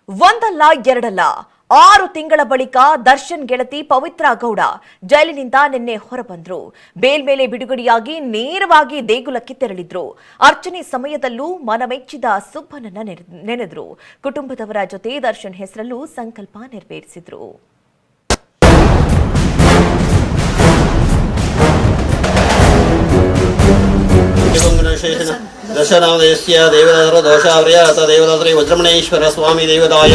ಒಂದಲ್ಲ ಎರಡಲ್ಲ 6 ತಿಂಗಳ ಬಳಿಕ ದರ್ಶನ್ ಗೆಳತಿ ಪವಿತ್ರ ಗೌಡ ಜೈಲಿನಿಂದ ನಿನ್ನೆ ಹೊರಬಂದ್ರು. ಬೇಲ್ಮೇಲೆ ಬಿಡುಗಡೆಯಾಗಿ ನೇರವಾಗಿ ದೇಗುಲಕ್ಕೆ ತೆರಳಿದ್ರು. ಅರ್ಚನೆ ಸಮಯದಲ್ಲೂ ಮನಮೆಚ್ಚಿದ ಸುಬ್ಬನನ್ನ ನೆನೆದ್ರು. ಕುಟುಂಬದವರ ಜೊತೆ ದರ್ಶನ್ ಹೆಸರಲ್ಲೂ ಸಂಕಲ್ಪ ನೆರವೇರಿಸಿದ್ರು. ದಶನಾಮದೇಶ್ಯ ದೇವದಾರ ದೋಷಾವ್ರಯ ಅಥ ದೇವದಾತ್ರಿ ವಜ್ರಮಣೇಶ್ವರ ಸ್ವಾಮಿ ದೇವದಾಯ.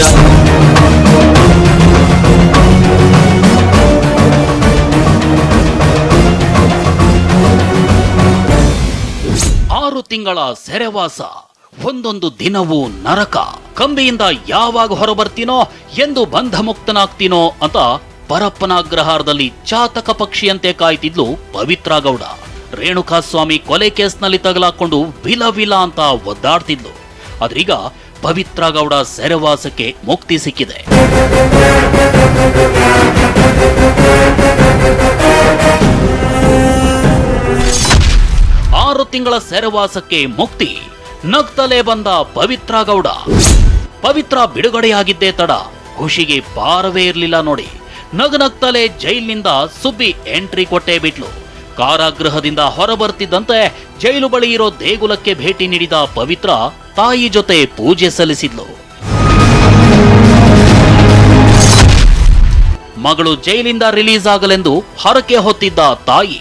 ಆರು ತಿಂಗಳ ಸೆರೆವಾಸ, ಒಂದೊಂದು ದಿನವೂ ನರಕ. ಕಂಬಿಯಿಂದ ಯಾವಾಗ ಹೊರಬರ್ತೀನೋ ಎಂದು ಬಂಧಮುಕ್ತನಾಗ್ತೀನೋ ಅಂತ ಪರಪ್ಪನಾಗ್ರಹಾರದಲ್ಲಿ ಚಾತಕ ಪಕ್ಷಿಯಂತೆ ಕಾಯ್ತಿದ್ಲು ಪವಿತ್ರ ಗೌಡ. ರೇಣುಕಾಸ್ವಾಮಿ ಕೊಲೆ ಕೇಸ್ನಲ್ಲಿ ತಗಲಾಕೊಂಡು ವಿಲ ವಿಲ ಅಂತ ಒದ್ದಾಡ್ತಿದ್ಲು. ಆದ್ರೀಗ ಪವಿತ್ರ ಗೌಡ ಸೆರೆವಾಸಕ್ಕೆ ಮುಕ್ತಿ ಸಿಕ್ಕಿದೆ. ಆರು ತಿಂಗಳ ಸೆರೆವಾಸಕ್ಕೆ ಮುಕ್ತಿ. ನಗ್ತಲೇ ಬಂದ ಪವಿತ್ರ ಗೌಡ. ಪವಿತ್ರ ಬಿಡುಗಡೆಯಾಗಿದ್ದೇ ತಡ, ಖುಷಿಗೆ ಪಾರವೇ ಇರಲಿಲ್ಲ ನೋಡಿ. ನಗನಗ್ತಲೇ ಜೈಲಿನಿಂದ ಸುಬ್ಬಿ ಎಂಟ್ರಿ ಕೊಟ್ಟೇ ಬಿಟ್ಲು. ಕಾರಾಗೃಹದಿಂದ ಹೊರಬರ್ತಿದ್ದಂತೆ ಜೈಲು ಬಳಿ ಇರೋ ದೇಗುಲಕ್ಕೆ ಭೇಟಿ ನೀಡಿದ ಪವಿತ್ರ ತಾಯಿ ಜೊತೆ ಪೂಜೆ ಸಲ್ಲಿಸಿದ್ಲು. ಮಗಳು ಜೈಲಿಂದ ರಿಲೀಸ್ ಆಗಲೆಂದು ಹರಕೆ ಹೊತ್ತಿದ್ದ ತಾಯಿ.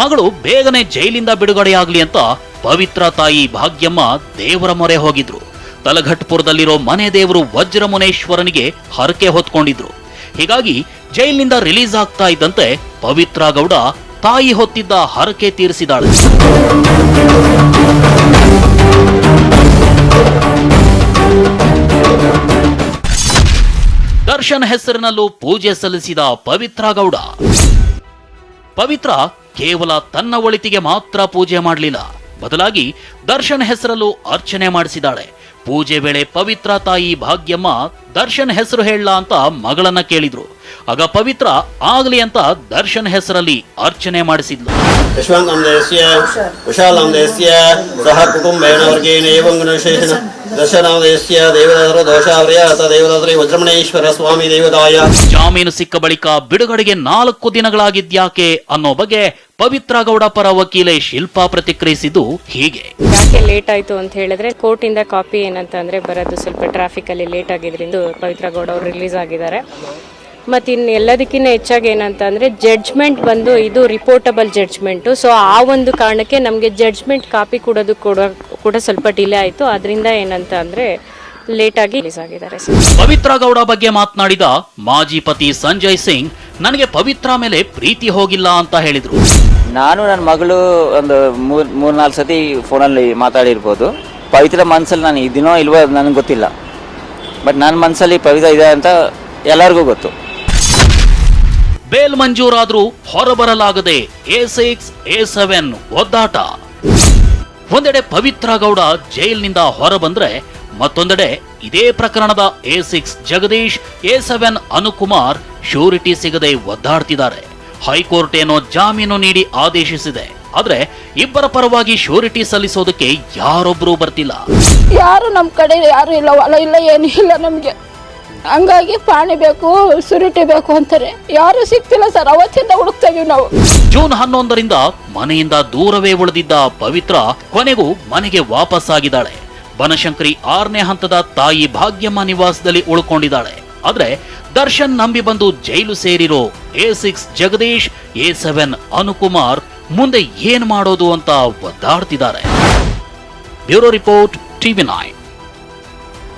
ಮಗಳು ಬೇಗನೆ ಜೈಲಿಂದ ಬಿಡುಗಡೆಯಾಗ್ಲಿ ಅಂತ ಪವಿತ್ರ ತಾಯಿ ಭಾಗ್ಯಮ್ಮ ದೇವರ ಮೊರೆ ಹೋಗಿದ್ರು. ತಲಘಟ್ಪುರದಲ್ಲಿರೋ ಮನೆ ದೇವರು ವಜ್ರಮುನೇಶ್ವರನಿಗೆ ಹರಕೆ ಹೊತ್ಕೊಂಡಿದ್ರು. ಹೀಗಾಗಿ ಜೈಲಿನಿಂದ ರಿಲೀಸ್ ಆಗ್ತಾ ಇದ್ದಂತೆ ಪವಿತ್ರ ಗೌಡ ತಾಯಿ ಹೊತ್ತಿದ್ದ ಹರಕೆ ತೀರಿಸಿದಾಳೆ. ದರ್ಶನ್ ಹೆಸರಿನಲ್ಲೂ ಪೂಜೆ ಸಲ್ಲಿಸಿದ ಪವಿತ್ರ ಗೌಡ. ಪವಿತ್ರ ಕೇವಲ ತನ್ನ ಒಳಿತಿಗೆ ಮಾತ್ರ ಪೂಜೆ ಮಾಡಲಿಲ್ಲ, ಬದಲಾಗಿ ದರ್ಶನ್ ಹೆಸರಲ್ಲೂ ಅರ್ಚನೆ ಮಾಡಿಸಿದಾಳೆ. ಪೂಜೆ ವೇಳೆ ಪವಿತ್ರ ತಾಯಿ ಭಾಗ್ಯಮ್ಮ ದರ್ಶನ್ ಹೆಸರು ಹೇಳಲ್ಲ ಅಂತ ಮಗಳನ್ನ ಕೇಳಿದ್ರು. ಆಗ ಪವಿತ್ರ ಆಗ್ಲಿ ಅಂತ ದರ್ಶನ್ ಹೆಸರಲ್ಲಿ ಅರ್ಚನೆ ಮಾಡಿಸಿದ್ಲು. ಯಶವಂತನಾಮದೇಶ್ಯ ಕುಶಾಲನಾಮದೇಶ್ಯ ಸಹ ಕುಟುಂಬೇನ ವರ್ಗೇಣ ಏವಂ ಗುಣಶೇಷನ ದಶನಾಮದೇಶ್ಯ ದೇವದಾರ ದೋಷಾವ್ರಯ ಅಥ ದೇವದಾತ್ರಿ ವಜ್ರಮಣೇಶ್ವರ ಸ್ವಾಮಿ ದೇವದಾಯ. ಜಾಮೀನು ಸಿಕ್ಕ ಬಳಿಕ ಬಿಡುಗಡೆಗೆ 4 ದಿನಗಳಾಗಿದ್ಯಾಕೆ ಅನ್ನೋ ಬಗ್ಗೆ ಪವಿತ್ರ ಗೌಡ ಪರ ವಕೀಲೆ ಶಿಲ್ಪಾ ಪ್ರತಿಕ್ರಿಯಿಸಿದ್ದು ಹೀಗೆ. ಯಾಕೆ ಲೇಟ್ ಆಯ್ತು ಅಂತ ಹೇಳಿದ್ರೆ, ಕೋರ್ಟ್ ಇಂದ ಕಾಪಿ ಏನಂತ ಅಂದ್ರೆ ಬರೋದು ಸ್ವಲ್ಪ ಟ್ರಾಫಿಕ್ ಅಲ್ಲಿ ಲೇಟ್ ಆಗಿದ್ರಿಂದ ಪವಿತ್ರ ಗೌಡ ಅವರು ರಿಲೀಸ್ ಆಗಿದ್ದಾರೆ. ಮತ್ತು ಇನ್ನು ಎಲ್ಲದಕ್ಕಿಂತ ಹೆಚ್ಚಾಗಿ ಏನಂತ ಅಂದರೆ ಜಡ್ಜ್ಮೆಂಟ್ ಬಂದು ಇದು ರಿಪೋರ್ಟಬಲ್ ಜಡ್ಜ್ಮೆಂಟು. ಸೊ ಆ ಒಂದು ಕಾರಣಕ್ಕೆ ನಮಗೆ ಜಡ್ಜ್ಮೆಂಟ್ ಕಾಪಿ ಕೊಡೋದು ಕೂಡ ಸ್ವಲ್ಪ ಡಿಲೇ ಆಯಿತು. ಅದರಿಂದ ಏನಂತ ಅಂದರೆ ಲೇಟಾಗಿ ರಿಲೀಸ್ ಆಗಿದ್ದಾರೆ. ಪವಿತ್ರ ಗೌಡ ಬಗ್ಗೆ ಮಾತನಾಡಿದ ಮಾಜಿ ಪತಿ ಸಂಜಯ್ ಸಿಂಗ್, ನನಗೆ ಪವಿತ್ರ ಮೇಲೆ ಪ್ರೀತಿ ಹೋಗಿಲ್ಲ ಅಂತ ಹೇಳಿದ್ರು. ನಾನು ನನ್ನ ಮಗಳು ಒಂದು 3-4 ಸತಿ ಫೋನಲ್ಲಿ ಮಾತಾಡಿರ್ಬೋದು. ಪವಿತ್ರ ಮನಸ್ಸಲ್ಲಿ ನಾನು ಇದೀನೋ ಇಲ್ವೋ ನನಗೆ ಗೊತ್ತಿಲ್ಲ, ಬಟ್ ನನ್ನ ಮನಸ್ಸಲ್ಲಿ ಪವಿತ್ರ ಇದೆ ಅಂತ ಎಲ್ಲರಿಗೂ ಗೊತ್ತು. ಬೇಲ್ ಮಂಜೂರಾದ್ರೂ ಹೊರಬರಲಾಗದೆ A6 A7 ಒದ್ದಾಟ. ಒಂದೆಡೆ ಪವಿತ್ರ ಗೌಡ ಜೈಲಿನಿಂದ ಹೊರಬಂದ್ರೆ, ಮತ್ತೊಂದೆಡೆ ಇದೇ ಪ್ರಕರಣದ A6 Jagadish, A7 Anukumar surety ಸಿಗದೆ ಒದ್ದಾಡ್ತಿದ್ದಾರೆ. ಹೈಕೋರ್ಟ್ ಏನೋ ಜಾಮೀನು ನೀಡಿ ಆದೇಶಿಸಿದೆ, ಆದ್ರೆ ಇಬ್ಬರ ಪರವಾಗಿ ಶ್ಯೂರಿಟಿ ಸಲ್ಲಿಸೋದಕ್ಕೆ ಯಾರೊಬ್ರು ಬರ್ತಿಲ್ಲ. ಯಾರು ನಮ್ಮ ಕಡೆ ಯಾರು ಇಲ್ಲ, ಹೊಲ ಇಲ್ಲ, ಏನು ಇಲ್ಲ ನಮ್ಗೆ. ಹಂಗಾಗಿ ಪಾಣಿ ಬೇಕು, ಸುರಿಟಿ ಬೇಕು ಅಂತಾರೆ. ಯಾರು ಸಿಗ್ತಿಲ್ಲ ಸರ್, ಅವತ್ತಿಂದ ಹುಡುಕ್ತಾ ಇದೀವಿ ನಾವು. ಜೂನ್ 11ರಿಂದ ಮನೆಯಿಂದ ದೂರವೇ ಉಳಿದಿದ್ದ ಪವಿತ್ರ ಕೊನೆಗೂ ಮನೆಗೆ ವಾಪಸ್ಸಾಗಿದ್ದಾಳೆ. ಬನಶಂಕರಿ 6ನೇ ಹಂತದ ತಾಯಿ ಭಾಗ್ಯಮ್ಮ ನಿವಾಸದಲ್ಲಿ ಉಳ್ಕೊಂಡಿದ್ದಾಳೆ. ಆದ್ರೆ ದರ್ಶನ್ ನಂಬಿ ಬಂದು ಜೈಲು ಸೇರಿರೋ A6 ಜಗದೀಶ್, A7 ಅನುಕುಮಾರ್ ಮುಂದೆ ಏನ್ ಮಾಡೋದು ಅಂತ ಒದ್ದಾಡ್ತಿದ್ದಾರೆ. Bureau report, TV9.